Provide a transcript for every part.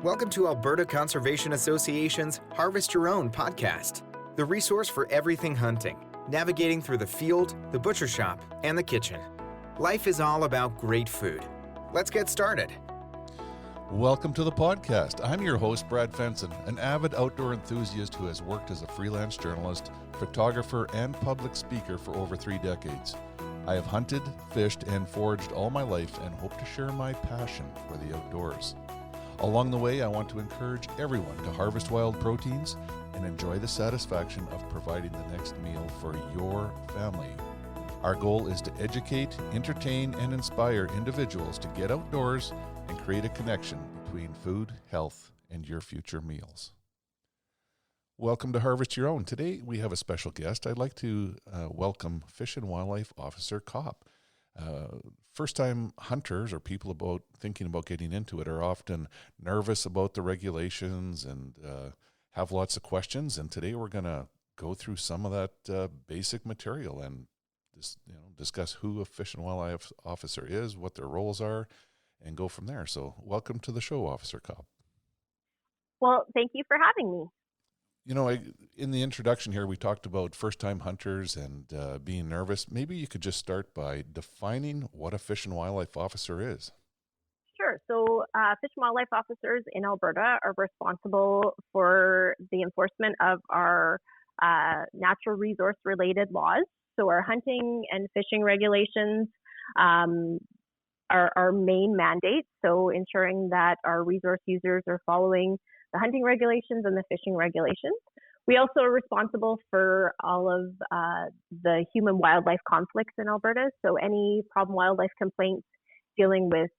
Welcome to Alberta Conservation Association's Harvest Your Own podcast, the resource for everything hunting, navigating through the field, the butcher shop, and the kitchen. Life is all about great food. Let's get started. Welcome to the podcast. I'm your host, Brad Fenson, an avid outdoor enthusiast who has worked as a freelance journalist, photographer, and public speaker for over 3 decades. I have hunted, fished, and foraged all my life and hope to share my passion for the outdoors. Along the way, I want to encourage everyone to harvest wild proteins and enjoy the satisfaction of providing the next meal for your family. Our goal is to educate, entertain, and inspire individuals to get outdoors and create a connection between food, health, and your future meals. Welcome to Harvest Your Own. Today we have a special guest. I'd like to welcome Fish and Wildlife Officer Kopp. First-time hunters or people thinking about getting into it are often nervous about the regulations and have lots of questions. And today we're going to go through some of that basic material and discuss who a Fish and Wildlife Officer is, what their roles are, and go from there. So welcome to the show, Officer Kopp. Well, thank you for having me. You know, in the introduction here, we talked about first-time hunters and being nervous. Maybe you could just start by defining what a Fish and Wildlife Officer is. Sure. So Fish and Wildlife Officers in Alberta are responsible for the enforcement of our natural resource-related laws. So our hunting and fishing regulations are our main mandate. So ensuring that our resource users are following the hunting regulations and the fishing regulations. We also are responsible for all of the human-wildlife conflicts in Alberta. So any problem wildlife complaints dealing with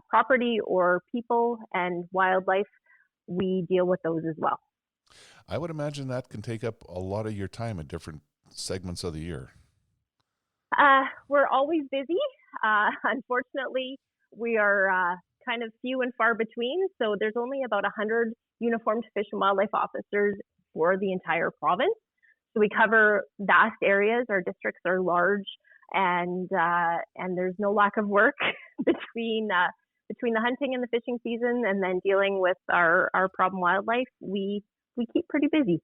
property or people and wildlife, we deal with those as well. I would imagine that can take up a lot of your time at different segments of the year. We're always busy. Unfortunately, we are kind of few and far between. So there's only about 100 uniformed Fish and Wildlife Officers for the entire province. So we cover vast areas. Our districts are large, and there's no lack of work between the hunting and the fishing season, and then dealing with our problem wildlife. We keep pretty busy.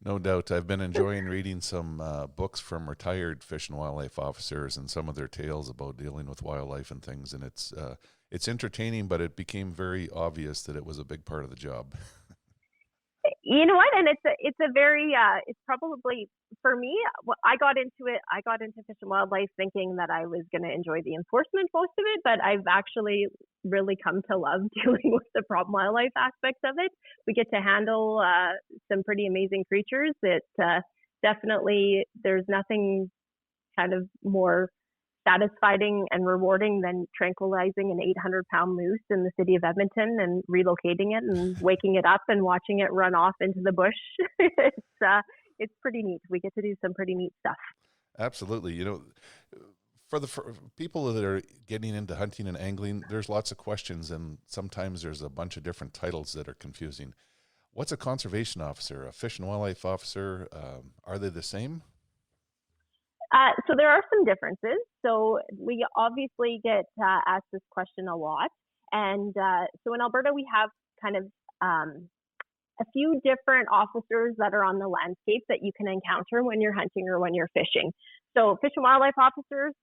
No doubt. I've been enjoying reading some books from retired Fish and Wildlife Officers and some of their tales about dealing with wildlife and things, and it's entertaining, but it became very obvious that it was a big part of the job. You know what? And it's a very it's probably, for me, I got into Fish and Wildlife thinking that I was going to enjoy the enforcement most of it, but I've actually really come to love dealing with the problem wildlife aspects of it. We get to handle some pretty amazing creatures that definitely there's nothing kind of more satisfying and rewarding than tranquilizing an 800-pound moose in the city of Edmonton and relocating it and waking it up and watching it run off into the bush. It's pretty neat. We get to do some pretty neat stuff. Absolutely. You know, for people that are getting into hunting and angling, there's lots of questions, and sometimes there's a bunch of different titles that are confusing. What's a conservation officer, a Fish and Wildlife Officer? Are they the same? So there are some differences. So we obviously get asked this question a lot. And so in Alberta, we have kind of a few different officers that are on the landscape that you can encounter when you're hunting or when you're fishing. So Fish and Wildlife Officers,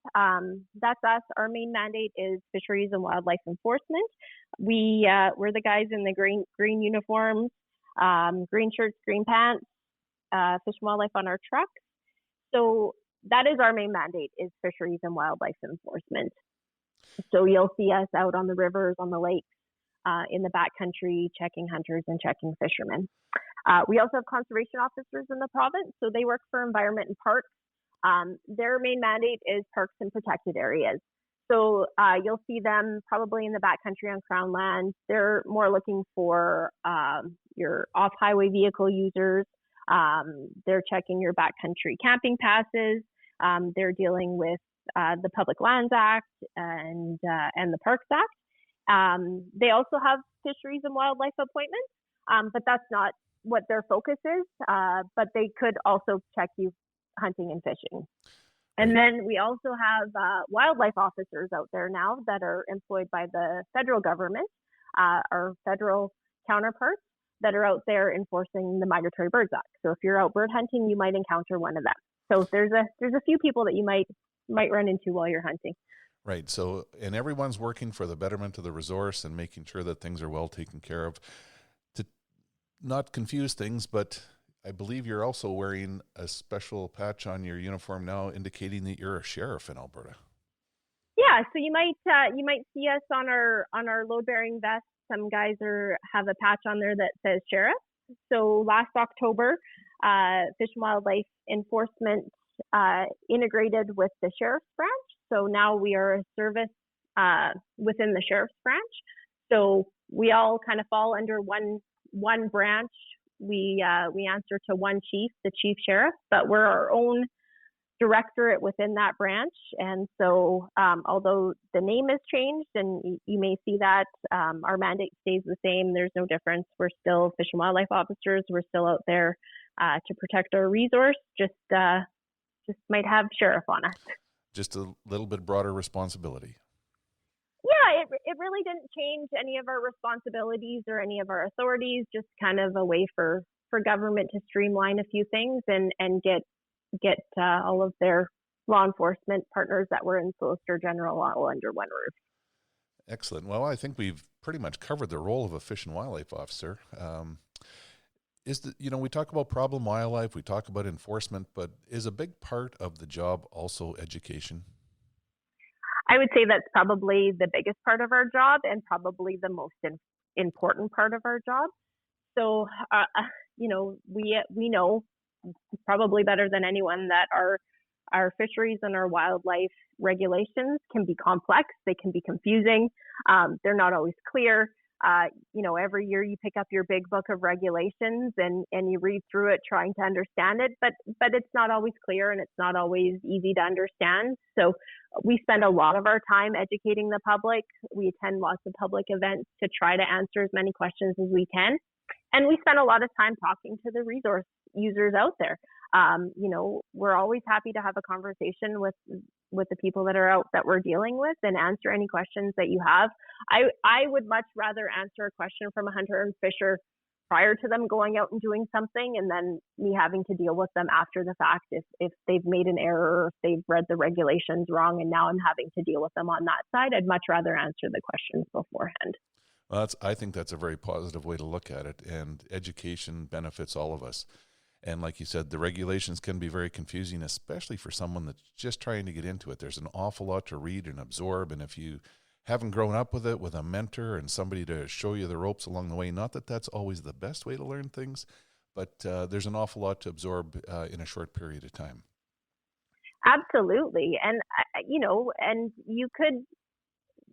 that's us. Our main mandate is fisheries and wildlife enforcement. We're the guys in the green uniforms, green shirts, green pants, Fish and Wildlife on our trucks. So that is our main mandate, is fisheries and wildlife enforcement. So you'll see us out on the rivers, on the lakes, in the backcountry, checking hunters and checking fishermen. We also have conservation officers in the province, so they work for environment and parks. Their main mandate is parks and protected areas. So you'll see them probably in the backcountry on Crown land. They're more looking for your off-highway vehicle users. They're checking your backcountry camping passes. They're dealing with the Public Lands Act and the Parks Act. They also have fisheries and wildlife appointments, but that's not what their focus is. But they could also check you hunting and fishing. And then we also have wildlife officers out there now that are employed by the federal government. our federal counterparts that are out there enforcing the Migratory Birds Act. So if you're out bird hunting, you might encounter one of them. So there's a few people that you might run into while you're hunting. Right. So, and everyone's working for the betterment of the resource and making sure that things are well taken care of. To not confuse things, but I believe you're also wearing a special patch on your uniform now indicating that you're a sheriff in Alberta. Yeah, so you might see us on our load bearing vests. Some guys have a patch on there that says sheriff. So last October, Fish and Wildlife Enforcement integrated with the sheriff's branch. So now we are a service within the sheriff's branch. So we all kind of fall under one branch. We answer to one chief, the chief sheriff, but we're our own directorate within that branch. And so although the name has changed and you may see that, our mandate stays the same. There's no difference. We're still Fish and Wildlife officers. We're still out there to protect our resource, just might have sheriff on us. Just a little bit broader responsibility. Yeah, it really didn't change any of our responsibilities or any of our authorities, just kind of a way for government to streamline a few things and get all of their law enforcement partners that were in Solicitor General all under one roof. Excellent. Well, I think we've pretty much covered the role of a fish and wildlife officer. We talk about problem wildlife, we talk about enforcement, but is a big part of the job also education? I would say that's probably the biggest part of our job and probably the most important part of our job. So, we know probably better than anyone that our fisheries and our wildlife regulations can be complex. They can be confusing. They're not always clear. Every year you pick up your big book of regulations and you read through it trying to understand it, but it's not always clear and it's not always easy to understand. So we spend a lot of our time educating the public. We attend lots of public events to try to answer as many questions as we can. And we spend a lot of time talking to the resource users out there. We're always happy to have a conversation with the people that are out that we're dealing with and answer any questions that you have. I would much rather answer a question from a hunter and fisher prior to them going out and doing something and then me having to deal with them after the fact if they've made an error or if they've read the regulations wrong and now I'm having to deal with them on that side. I'd much rather answer the questions beforehand. Well, I think that's a very positive way to look at it, and education benefits all of us. And like you said, the regulations can be very confusing, especially for someone that's just trying to get into it. There's an awful lot to read and absorb, and if you haven't grown up with it, with a mentor and somebody to show you the ropes along the way, not that that's always the best way to learn things, but there's an awful lot to absorb in a short period of time. Absolutely. And, and you could,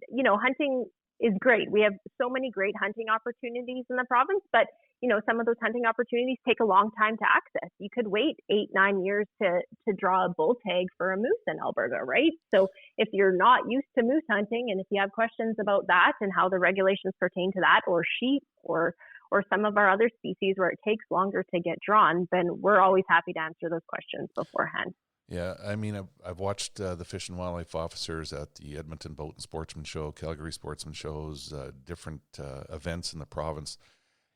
hunting is great. We have so many great hunting opportunities in the province, but some of those hunting opportunities take a long time to access. You could wait 8-9 years to draw a bull tag for a moose in Alberta, right? So if you're not used to moose hunting and if you have questions about that and how the regulations pertain to that, or sheep or some of our other species where it takes longer to get drawn, then we're always happy to answer those questions beforehand. Yeah, I mean, I've watched the Fish and Wildlife officers at the Edmonton Boat and Sportsman Show, Calgary Sportsman Shows, different events in the province.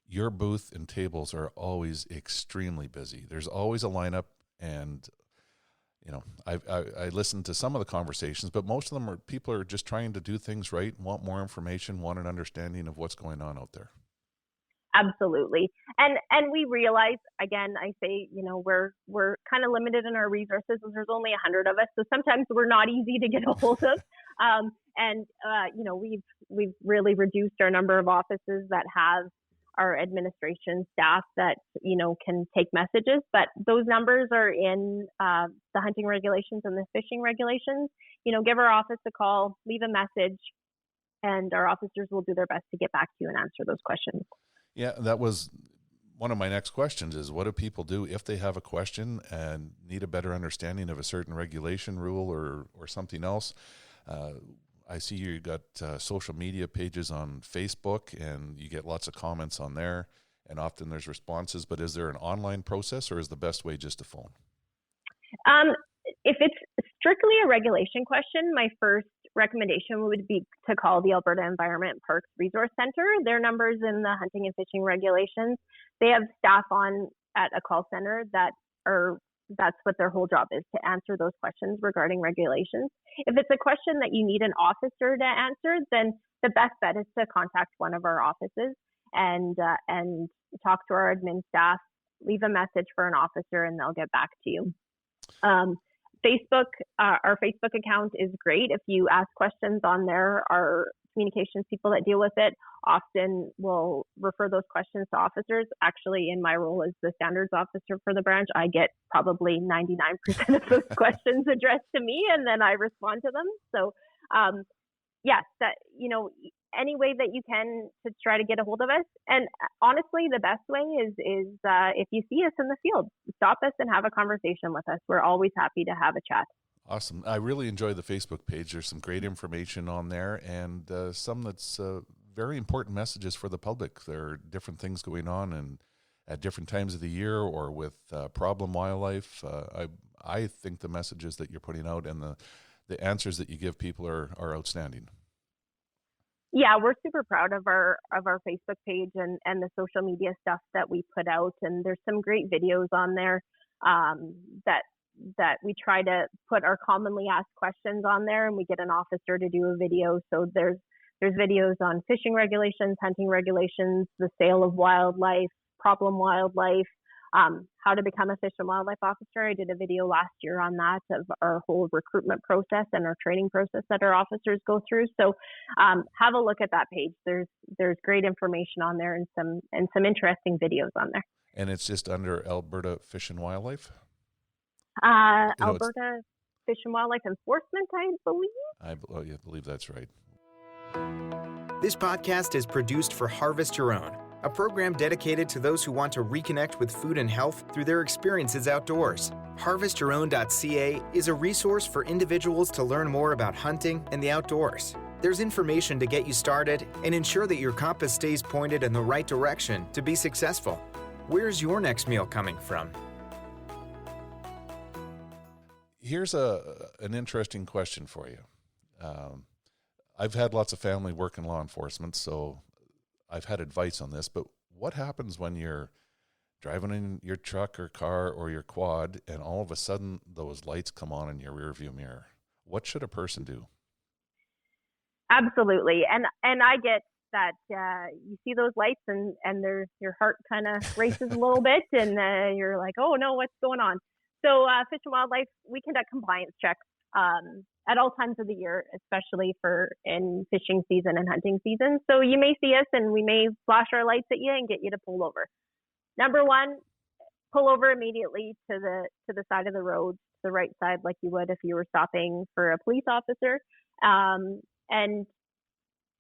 Your booth and tables are always extremely busy. There's always a lineup, and I listened to some of the conversations, but most of them people are just trying to do things right, want more information, want an understanding of what's going on out there. Absolutely. And we realize, again, I say, we're kind of limited in our resources. There's only 100 of us. So sometimes we're not easy to get a hold of. We've really reduced our number of offices that have our administration staff that, can take messages. But those numbers are in the hunting regulations and the fishing regulations. Give our office a call, leave a message, and our officers will do their best to get back to you and answer those questions. Yeah, that was one of my next questions is what do people do if they have a question and need a better understanding of a certain regulation, rule, or something else? I see you got social media pages on Facebook and you get lots of comments on there and often there's responses, but is there an online process or is the best way just a phone? If it's strictly a regulation question, my first recommendation would be to call the Alberta Environment Parks Resource Center. Their numbers in the hunting and fishing regulations. They have staff on at a call center that's what their whole job is, to answer those questions regarding regulations. If it's a question that you need an officer to answer, then the best bet is to contact one of our offices and talk to our admin staff, leave a message for an officer, and they'll get back to you. Facebook, our Facebook account is great. If you ask questions on there, our communications people that deal with it often will refer those questions to officers. Actually, in my role as the standards officer for the branch, I get probably 99% of those questions addressed to me, and then I respond to them. So, yes, that, any way that you can to try to get a hold of us. And honestly, the best way is if you see us in the field, stop us and have a conversation with us. We're always happy to have a chat. Awesome. I really enjoy the Facebook page. There's some great information on there, and some that's very important messages for the public. There are different things going on and at different times of the year, or with problem wildlife. I think the messages that you're putting out and the answers that you give people are outstanding. Yeah, we're super proud of our Facebook page and the social media stuff that we put out, and there's some great videos on there that we try to put our commonly asked questions on there, and we get an officer to do a video. So there's videos on fishing regulations, hunting regulations, the sale of wildlife, problem wildlife, how to become a fish and wildlife officer. I did a video last year on that, of our whole recruitment process and our training process that our officers go through. So have a look at that page. There's great information on there and some interesting videos on there. And it's just under Alberta Fish and Wildlife? Alberta Fish and Wildlife Enforcement, I believe. I believe that's right. This podcast is produced for Harvest Your Own, a program dedicated to those who want to reconnect with food and health through their experiences outdoors. HarvestYourOwn.ca is a resource for individuals to learn more about hunting and the outdoors. There's information to get you started and ensure that your compass stays pointed in the right direction to be successful. Where's your next meal coming from? Here's an interesting question for you. I've had lots of family work in law enforcement, so I've had advice on this, but what happens when you're driving in your truck or car or your quad and all of a sudden those lights come on in your rearview mirror? What should a person do? Absolutely. And I get that you see those lights and your heart kind of races a little bit, and you're like, oh no, what's going on? So Fish and Wildlife, we conduct compliance checks at all times of the year, especially in fishing season and hunting season. So you may see us and we may flash our lights at you and get you to pull over. Number one, pull over immediately to the side of the road, to the right side, like you would if you were stopping for a police officer. And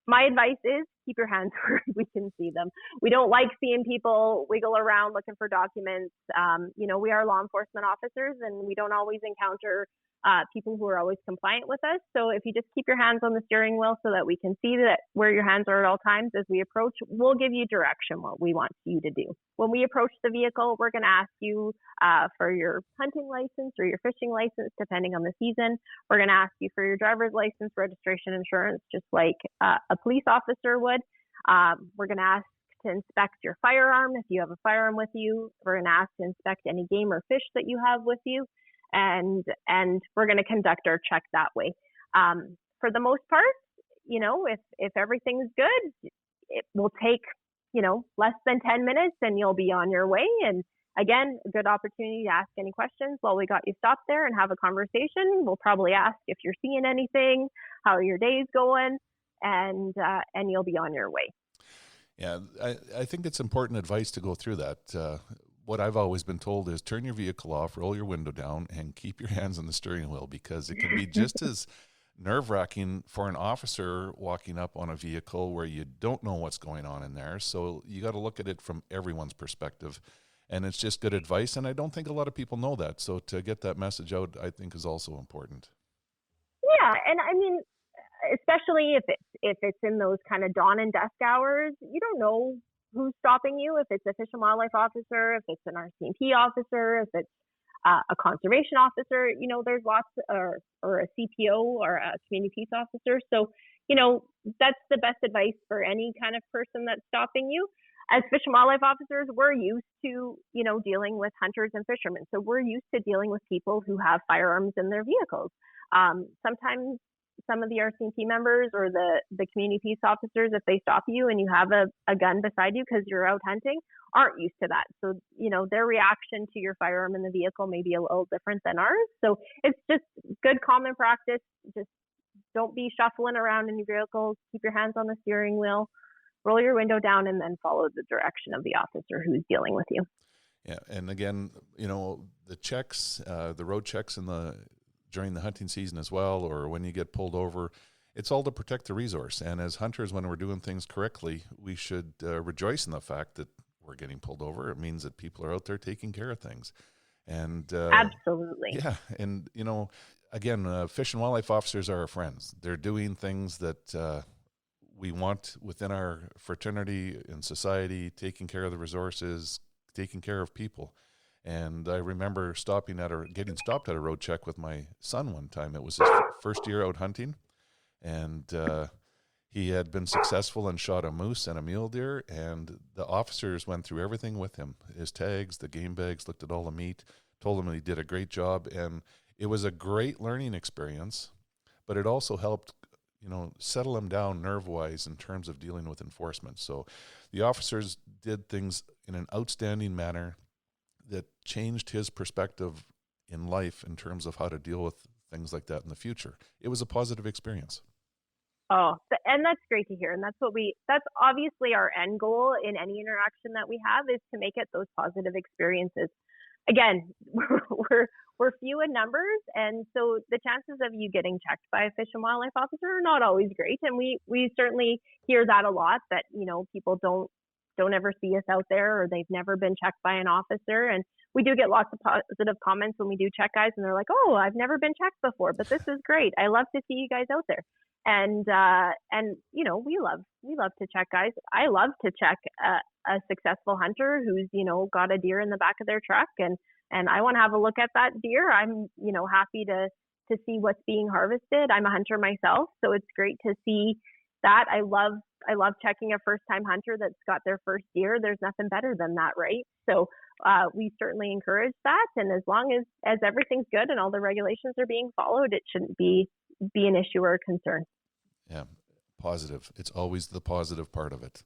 my advice is keep your hands where we can see them. We don't like seeing people wiggle around looking for documents. We are law enforcement officers, and we don't always encounter people who are always compliant with us. So if you just keep your hands on the steering wheel so that we can see that where your hands are at all times as we approach, we'll give you direction what we want you to do. When we approach the vehicle, we're going to ask you for your hunting license or your fishing license, depending on the season. We're going to ask you for your driver's license, registration, insurance, just like a police officer would. We're going to ask to inspect your firearm if you have a firearm with you. We're going to ask to inspect any game or fish that you have with you. And we're going to conduct our check that way. For the most part, if everything's good, it will take, less than 10 minutes and you'll be on your way. And again, a good opportunity to ask any questions while we got you stopped there and have a conversation. We'll probably ask if you're seeing anything, how are your days going, and you'll be on your way. Yeah, I think it's important advice to go through that. What I've always been told is turn your vehicle off, roll your window down, and keep your hands on the steering wheel, because it can be just as nerve-wracking for an officer walking up on a vehicle where you don't know what's going on in there. So you got to look at it from everyone's perspective, and it's just good advice. And I don't think a lot of people know that. So to get that message out, I think is also important. Yeah, and I mean, especially if it's in those kind of dawn and dusk hours, you don't know who's stopping you, if it's a Fish and Wildlife officer, if it's an RCMP officer, if it's a conservation officer, there's lots, or a CPO or a community peace officer. So, that's the best advice for any kind of person that's stopping you. As Fish and Wildlife officers, we're used to, dealing with hunters and fishermen. So we're used to dealing with people who have firearms in their vehicles. Sometimes some of the RCMP members or the community peace officers, if they stop you and you have a gun beside you because you're out hunting, aren't used to that. So, their reaction to your firearm in the vehicle may be a little different than ours. So it's just good common practice. Just don't be shuffling around in your vehicles. Keep your hands on the steering wheel. Roll your window down, and then follow the direction of the officer who's dealing with you. Yeah, and again, the checks, the road checks during the hunting season as well, or when you get pulled over, it's all to protect the resource. And as hunters, when we're doing things correctly, we should rejoice in the fact that we're getting pulled over. It means that people are out there taking care of things. And absolutely. Yeah, and again, Fish and Wildlife officers are our friends. They're doing things that we want within our fraternity and society, taking care of the resources, taking care of people. And I remember getting stopped at a road check with my son one time. It was his first year out hunting, and he had been successful and shot a moose and a mule deer, and the officers went through everything with him, his tags, the game bags, looked at all the meat, told him he did a great job, and it was a great learning experience, but it also helped settle him down nerve-wise in terms of dealing with enforcement. So the officers did things in an outstanding manner that changed his perspective in life in terms of how to deal with things like that in the future. It was a positive experience. Oh, and that's great to hear. And that's obviously our end goal in any interaction that we have, is to make it those positive experiences. Again, we're few in numbers, and so the chances of you getting checked by a Fish and Wildlife officer are not always great. And we certainly hear that a lot, that people don't ever see us out there, or they've never been checked by an officer. And we do get lots of positive comments when we do check guys, and they're like, "Oh, I've never been checked before, but this is great. I love to see you guys out there." And we love to check guys. I love to check a successful hunter who's got a deer in the back of their truck, and I want to have a look at that deer. I'm happy to see what's being harvested. I'm a hunter myself, so it's great to see that. I love checking a first-time hunter that's got their first deer. There's nothing better than that, right? So we certainly encourage that, and as long as everything's good and all the regulations are being followed, it shouldn't be an issue or a concern. Yeah, positive. It's always the positive part of it.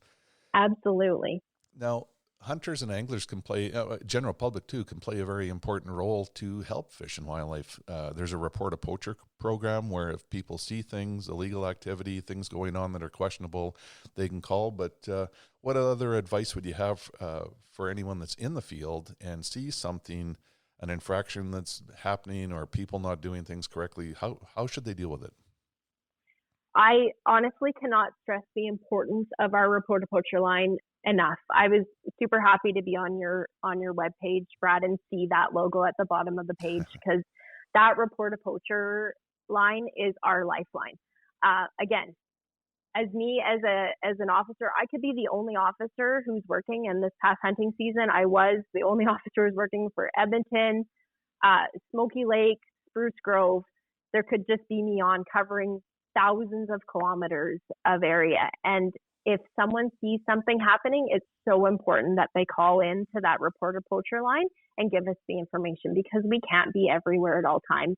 Absolutely. Now, hunters and anglers can play, general public too, can play a very important role to help Fish and Wildlife. There's a Report a Poacher program where if people see things, illegal activity, things going on that are questionable, they can call. But what other advice would you have for anyone that's in the field and sees something, an infraction that's happening or people not doing things correctly? How should they deal with it? I honestly cannot stress the importance of our Report a Poacher line enough. I was super happy to be on your webpage, Brad, and see that logo at the bottom of the page, because that Report a Poacher line is our lifeline. Again, as an officer, I could be the only officer who's working. In this past hunting season, I was the only officer who's working for Edmonton, Smoky Lake, Spruce Grove. There could just be me on covering thousands of kilometers of area. And if someone sees something happening, it's so important that they call in to that Report a Poacher line and give us the information, because we can't be everywhere at all times.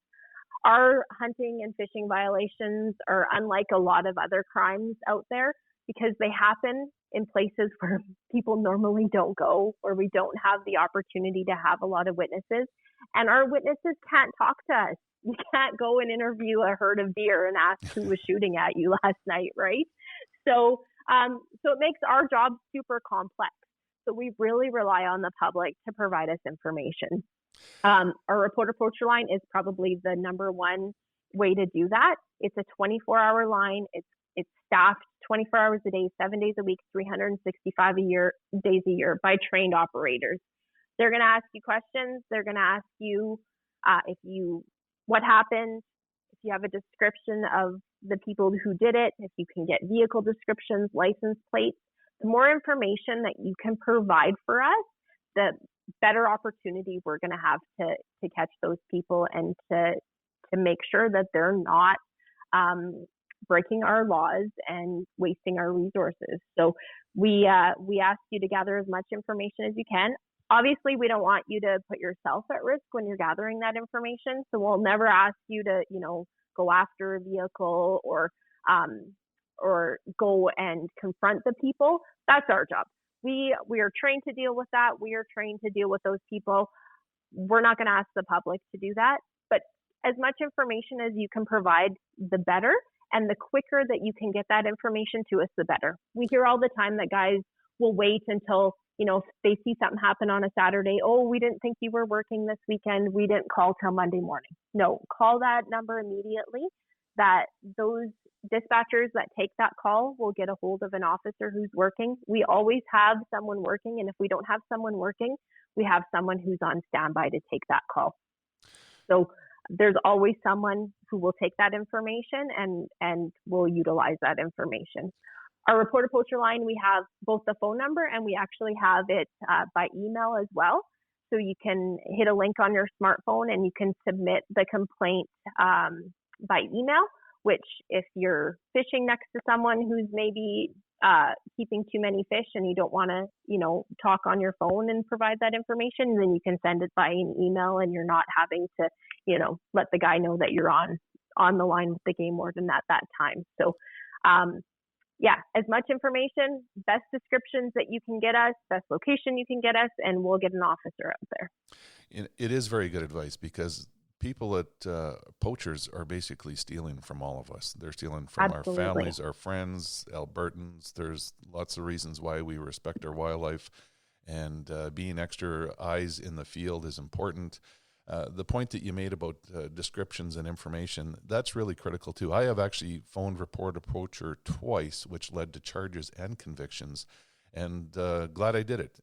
Our hunting and fishing violations are unlike a lot of other crimes out there, because they happen in places where people normally don't go, or we don't have the opportunity to have a lot of witnesses. And our witnesses can't talk to us. You can't go and interview a herd of deer and ask who was shooting at you last night, right? So it makes our job super complex. So we really rely on the public to provide us information. Our Report a Poacher line is probably the number one way to do that. It's a 24-hour line. It's staffed 24 hours a day, 7 days a week, 365 days a year by trained operators. They're going to ask you questions. They're going to ask you what happened, if you have a description of the people who did it, if you can get vehicle descriptions, license plates. The more information that you can provide for us, the better opportunity we're going to have to to catch those people and to make sure that they're not breaking our laws and wasting our resources. So we ask you to gather as much information as you can. Obviously, we don't want you to put yourself at risk when you're gathering that information. So we'll never ask you to, go after a vehicle or go and confront the people. That's our job. We are trained to deal with that. We are trained to deal with those people. We're not going to ask the public to do that. But as much information as you can provide, the better. And the quicker that you can get that information to us, the better. We hear all the time that guys will wait until, if they see something happen on a Saturday, oh, we didn't think you were working this weekend, we didn't call till Monday morning. No, call that number immediately. That those dispatchers that take that call will get a hold of an officer who's working. We always have someone working, and if we don't have someone working, we have someone who's on standby to take that call. So there's always someone who will take that information and will utilize that information. Our Report a Poacher line, we have both the phone number and we actually have it by email as well. So you can hit a link on your smartphone and you can submit the complaint by email, which if you're fishing next to someone who's maybe keeping too many fish and you don't want to, talk on your phone and provide that information, then you can send it by an email and you're not having to, let the guy know that you're on the line with the game warden at that time. So, as much information, best descriptions that you can get us, best location you can get us, and we'll get an officer out there. It is very good advice because people at poachers are basically stealing from all of us. They're stealing from Absolutely. Our families, our friends, Albertans. There's lots of reasons why we respect our wildlife, and being extra eyes in the field is important. The point that you made about descriptions and information, that's really critical too. I have actually phoned Report a Poacher twice, which led to charges and convictions, and glad I did it.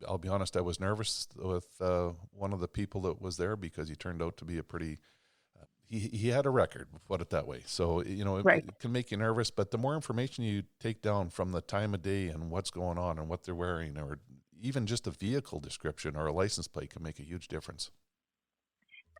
I'll be honest, I was nervous with one of the people that was there because he turned out to be a pretty, he had a record, put it that way. So, Right. It can make you nervous, but the more information you take down from the time of day and what's going on and what they're wearing, or even just a vehicle description or a license plate can make a huge difference.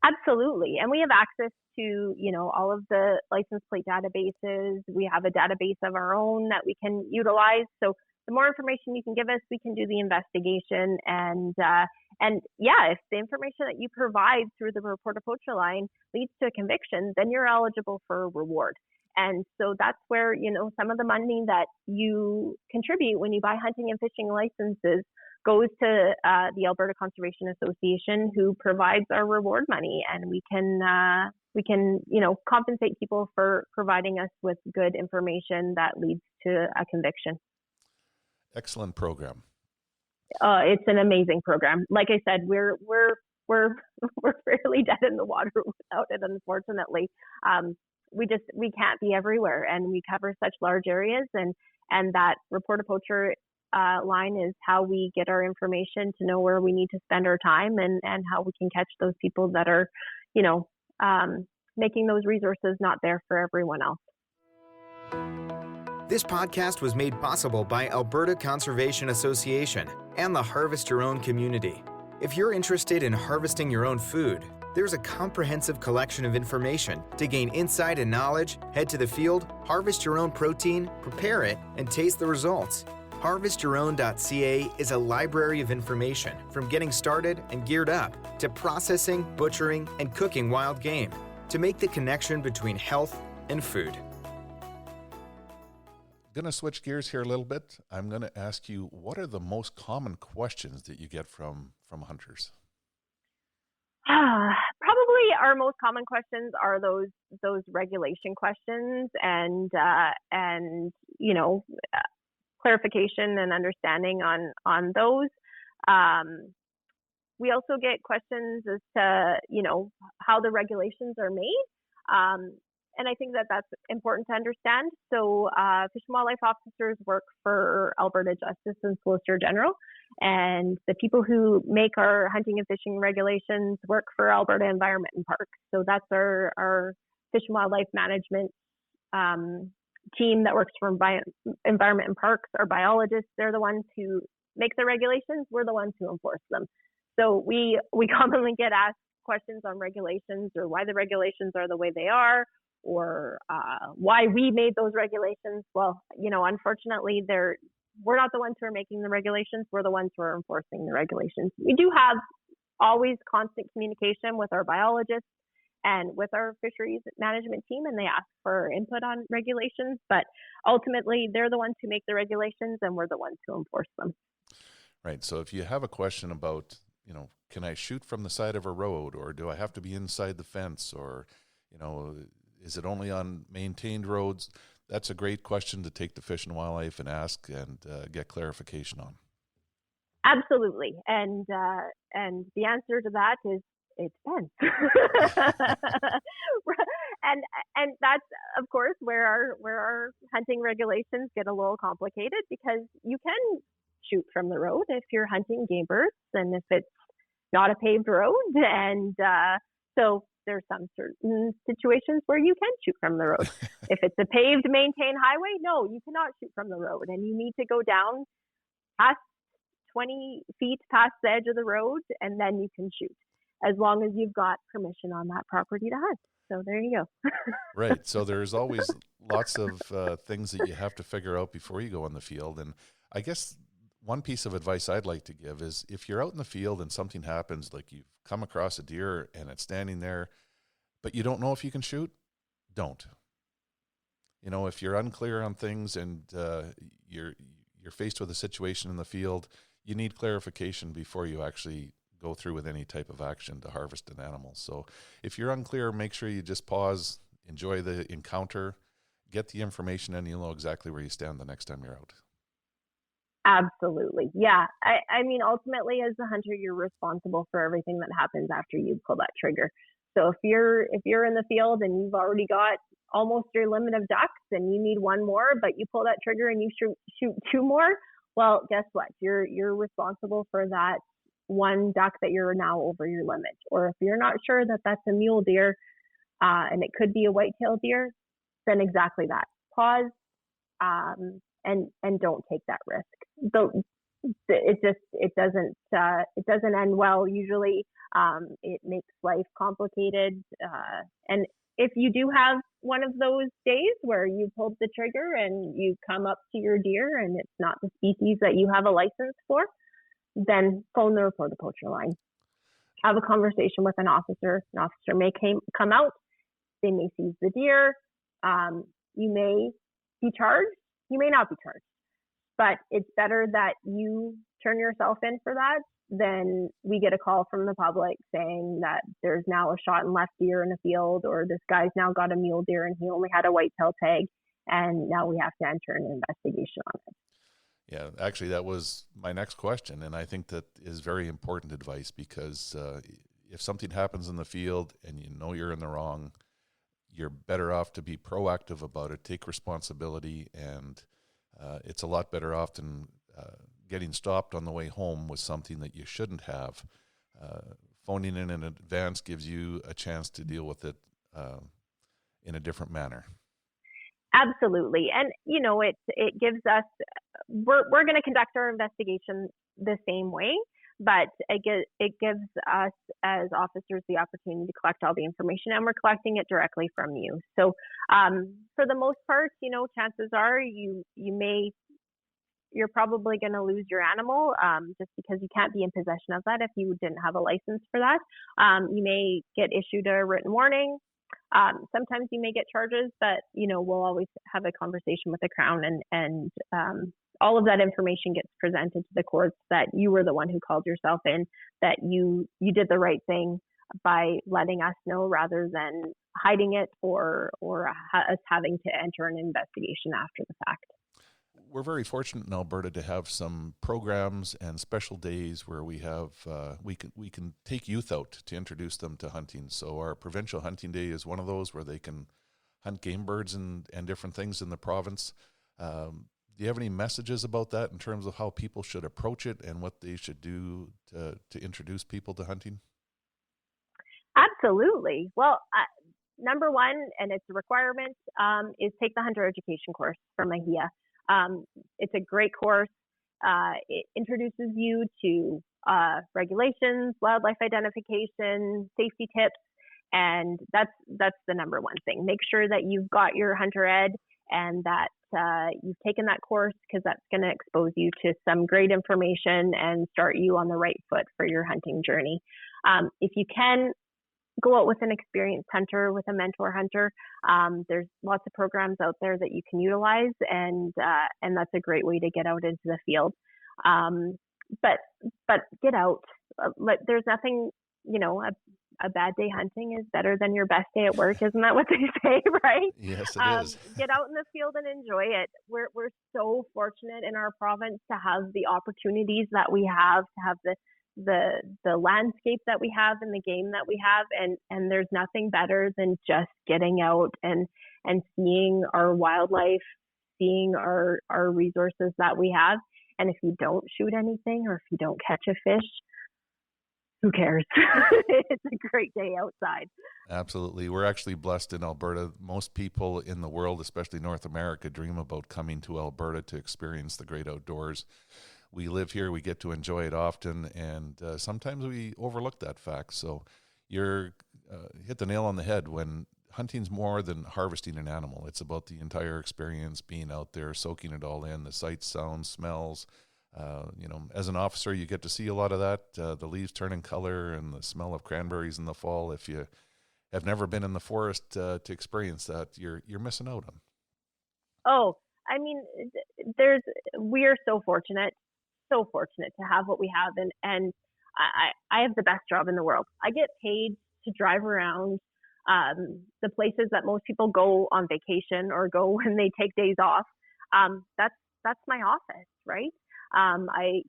Absolutely. And we have access to, all of the license plate databases. We have a database of our own that we can utilize. So the more information you can give us, we can do the investigation. And if the information that you provide through the Report a Poacher line leads to a conviction, then you're eligible for a reward. And so that's where, some of the money that you contribute when you buy hunting and fishing licenses goes to the Alberta Conservation Association, who provides our reward money, and we can compensate people for providing us with good information that leads to a conviction. Excellent program. It's an amazing program. Like I said, we're fairly dead in the water without it, unfortunately. We can't be everywhere, and we cover such large areas, and that Report a Poacher line is how we get our information to know where we need to spend our time and how we can catch those people that are, making those resources not there for everyone else. This podcast was made possible by Alberta Conservation Association and the Harvest Your Own community. If you're interested in harvesting your own food, there's a comprehensive collection of information to gain insight and knowledge. Head to the field, harvest your own protein, prepare it, and taste the results. HarvestYourOwn.ca is a library of information from getting started and geared up to processing, butchering, and cooking wild game to make the connection between health and food. Going to switch gears here a little bit. I'm going to ask you, what are the most common questions that you get from hunters? Probably our most common questions are those regulation questions and clarification and understanding on those. We also get questions as to how the regulations are made. And I think that that's important to understand. So Fish and Wildlife officers work for Alberta Justice and Solicitor General, and the people who make our hunting and fishing regulations work for Alberta Environment and Parks. So that's our Fish and Wildlife Management team that works for Environment and Parks. Our biologists, they're the ones who make the regulations. We're the ones who enforce them. So we commonly get asked questions on regulations, or why the regulations are the way they are, or why we made those regulations. Well, unfortunately, we're not the ones who are making the regulations. We're the ones who are enforcing the regulations. We do have always constant communication with our biologists and with our fisheries management team, and they ask for input on regulations. But ultimately, they're the ones who make the regulations, and we're the ones who enforce them. Right. So if you have a question about, can I shoot from the side of a road, or do I have to be inside the fence, or, is it only on maintained roads? That's a great question to take to Fish and Wildlife and ask and get clarification on. Absolutely. And the answer to that is it depends. and that's, of course, where our hunting regulations get a little complicated, because you can shoot from the road if you're hunting game birds, and if it's not a paved road. And so there's some certain situations where you can shoot from the road. If it's a paved, maintained highway, no, you cannot shoot from the road, and you need to go down past 20 feet past the edge of the road, and then you can shoot, as long as you've got permission on that property to hunt. So there you go. Right. So there's always lots of things that you have to figure out before you go in the field. And I guess one piece of advice I'd like to give is, if you're out in the field and something happens, like you've come across a deer and it's standing there, but you don't know if you can shoot, don't. If you're unclear on things and you're faced with a situation in the field, you need clarification before you actually go through with any type of action to harvest an animal. So if you're unclear, make sure you just pause, enjoy the encounter, get the information, and you'll know exactly where you stand the next time you're out. Absolutely. Yeah. I mean, ultimately, as a hunter, you're responsible for everything that happens after you pull that trigger. So if you're in the field and you've already got almost your limit of ducks and you need one more, but you pull that trigger and you shoot two more, well, guess what? You're responsible for that one duck that you're now over your limit. Or if you're not sure that that's a mule deer, and it could be a white-tailed deer, then exactly that. Pause, and don't take that risk. It doesn't end well usually. It makes life complicated. And if you do have one of those days where you pulled the trigger and you come up to your deer and it's not the species that you have a license for, then phone the Report a Poacher line. Have a conversation with an officer. An officer may come out. They may seize the deer. You may be charged. You may not be charged. But it's better that you turn yourself in for that than we get a call from the public saying that there's now a shot and left deer in a field, or this guy's now got a mule deer and he only had a whitetail tag, and now we have to enter an investigation on it. Yeah, actually, that was my next question, and I think that is very important advice, because if something happens in the field and you know you're in the wrong, you're better off to be proactive about it, take responsibility, and it's a lot better off than getting stopped on the way home with something that you shouldn't have. Phoning in advance gives you a chance to deal with it in a different manner. Absolutely. And, it gives us, we're going to conduct our investigation the same way, but it gives us as officers the opportunity to collect all the information, and we're collecting it directly from you. So for the most part, chances are you're probably going to lose your animal just because you can't be in possession of that if you didn't have a license for that. You may get issued a written warning. Sometimes you may get charges, but, we'll always have a conversation with the Crown, and all of that information gets presented to the courts that you were the one who called yourself in, that you did the right thing by letting us know rather than hiding it or us having to enter an investigation after the fact. We're very fortunate in Alberta to have some programs and special days where we have we can take youth out to introduce them to hunting. So our provincial hunting day is one of those where they can hunt game birds and different things in the province. Do you have any messages about that in terms of how people should approach it and what they should do to introduce people to hunting? Absolutely. Well, number one, and it's a requirement, is take the hunter education course from AHIA. It's a great course. It introduces you to regulations, wildlife identification, safety tips, and that's the number one thing. Make sure that you've got your hunter ed and that you've taken that course, because that's going to expose you to some great information and start you on the right foot for your hunting journey. If you can, go out with an experienced hunter, with a mentor hunter. There's lots of programs out there that you can utilize, and that's a great way to get out into the field. But get out. There's nothing, a bad day hunting is better than your best day at work. Isn't that what they say, right? Yes, it is. Get out in the field and enjoy it. We're so fortunate in our province to have the opportunities that we have, to have the landscape that we have and the game that we have, and there's nothing better than just getting out and seeing our wildlife, seeing our resources that we have. And if you don't shoot anything, or if you don't catch a fish, who cares? It's a great day outside. Absolutely. We're actually blessed in Alberta. Most people in the world, especially North America, dream about coming to Alberta to experience the great outdoors. We live here, we get to enjoy it often, and sometimes we overlook that fact. So you're hit the nail on the head when hunting's more than harvesting an animal. It's about the entire experience, being out there, soaking it all in, the sights, sounds, smells. As an officer, you get to see a lot of that, the leaves turning color and the smell of cranberries in the fall. If you have never been in the forest to experience that, you're missing out on. Oh, I mean, we are so fortunate to have what we have, and I have the best job in the world. I get paid to drive around the places that most people go on vacation or go when they take days off. That's my office, right? I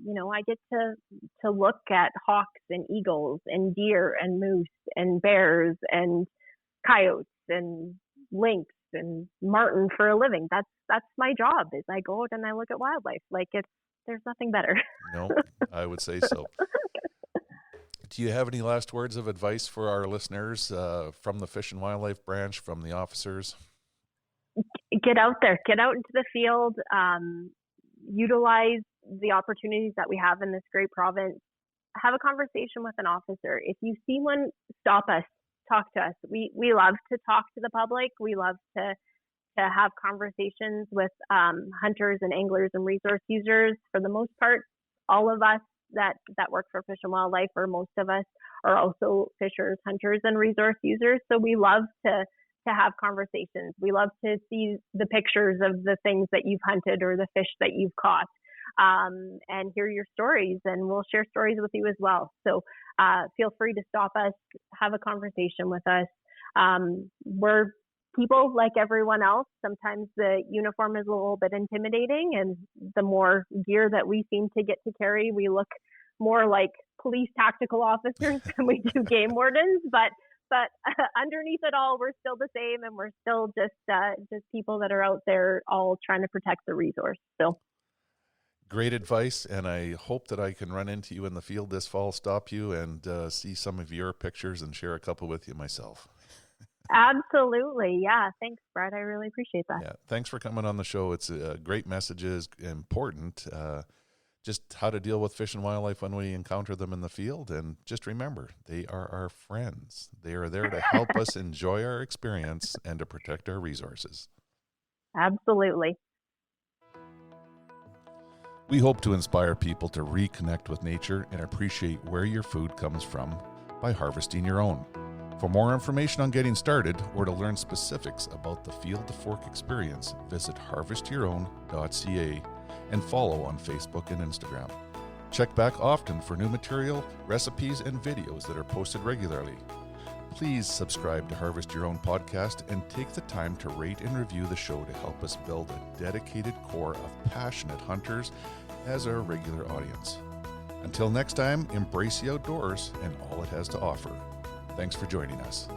get to look at hawks and eagles and deer and moose and bears and coyotes and lynx and marten for a living. That's my job, is I go out and I look at wildlife. There's nothing better. No, I would say so. Do you have any last words of advice for our listeners from the Fish and Wildlife branch, from the officers? Get out there, get out into the field, utilize the opportunities that we have in this great province. Have a conversation with an officer. If you see one, stop us, talk to us. We love to talk to the public. We love to have conversations with hunters and anglers and resource users. For the most part, all of us that work for Fish and Wildlife, or most of us, are also fishers, hunters, and resource users. So we love to have conversations. We love to see the pictures of the things that you've hunted or the fish that you've caught, and hear your stories, and we'll share stories with you as well. So feel free to stop us, have a conversation with us. We're people like everyone else. Sometimes the uniform is a little bit intimidating, and the more gear that we seem to get to carry, we look more like police tactical officers than we do game wardens. But underneath it all, we're still the same, and we're still just people that are out there all trying to protect the resource. So great advice, and I hope that I can run into you in the field this fall, stop you, and see some of your pictures and share a couple with you myself. Absolutely. Yeah. Thanks, Brad. I really appreciate that. Yeah. Thanks for coming on the show. It's great messages, important, just how to deal with fish and wildlife when we encounter them in the field. And just remember, they are our friends. They are there to help us enjoy our experience and to protect our resources. Absolutely. We hope to inspire people to reconnect with nature and appreciate where your food comes from by harvesting your own. For more information on getting started, or to learn specifics about the Field to Fork experience, visit harvestyourown.ca and follow on Facebook and Instagram. Check back often for new material, recipes, and videos that are posted regularly. Please subscribe to Harvest Your Own podcast and take the time to rate and review the show to help us build a dedicated core of passionate hunters as our regular audience. Until next time, embrace the outdoors and all it has to offer. Thanks for joining us.